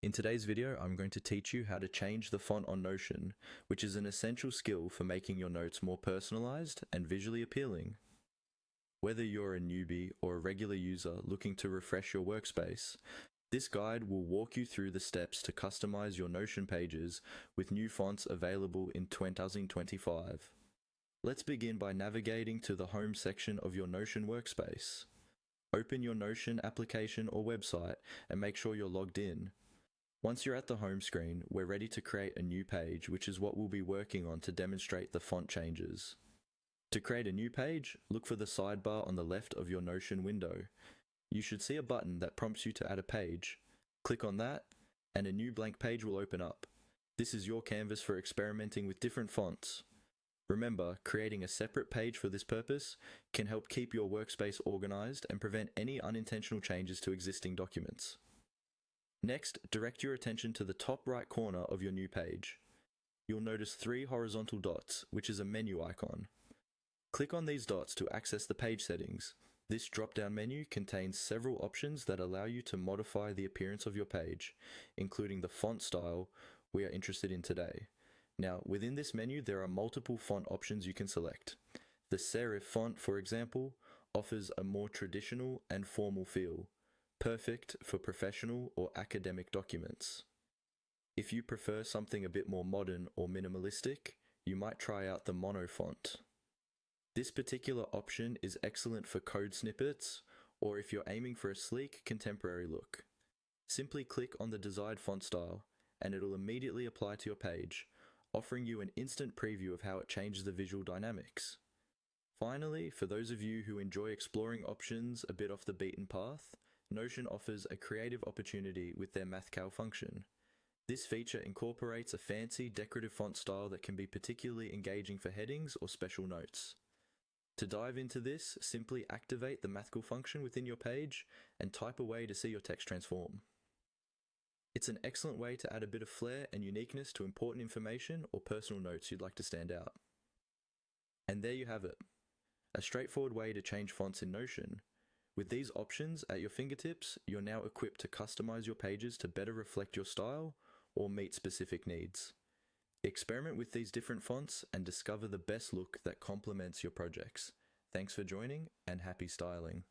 In today's video, I'm going to teach you how to change the font on Notion, which is an essential skill for making your notes more personalized and visually appealing. Whether you're a newbie or a regular user looking to refresh your workspace, this guide will walk you through the steps to customize your Notion pages with new fonts available in 2025. Let's begin by navigating to the home section of your Notion workspace. Open your Notion application or website and make sure you're logged in. Once you're at the home screen, we're ready to create a new page, which is what we'll be working on to demonstrate the font changes. To create a new page, look for the sidebar on the left of your Notion window. You should see a button that prompts you to add a page. Click on that, and a new blank page will open up. This is your canvas for experimenting with different fonts. Remember, creating a separate page for this purpose can help keep your workspace organized and prevent any unintentional changes to existing documents. Next, direct your attention to the top right corner of your new page. You'll notice 3 horizontal dots, which is a menu icon. Click on these dots to access the page settings. This drop-down menu contains several options that allow you to modify the appearance of your page, including the font style we are interested in today. Now, within this menu, there are multiple font options you can select. The serif font, for example, offers a more traditional and formal feel, perfect for professional or academic documents. If you prefer something a bit more modern or minimalistic, you might try out the mono font. This particular option is excellent for code snippets or if you're aiming for a sleek, contemporary look. Simply click on the desired font style and it'll immediately apply to your page, offering you an instant preview of how it changes the visual dynamics. Finally, for those of you who enjoy exploring options a bit off the beaten path, Notion offers a creative opportunity with their MathCal function. This feature incorporates a fancy decorative font style that can be particularly engaging for headings or special notes. To dive into this, simply activate the MathCal function within your page and type away to see your text transform. It's an excellent way to add a bit of flair and uniqueness to important information or personal notes you'd like to stand out. And there you have it, a straightforward way to change fonts in Notion. With these options at your fingertips, you're now equipped to customize your pages to better reflect your style or meet specific needs. Experiment with these different fonts and discover the best look that complements your projects. Thanks for joining and happy styling.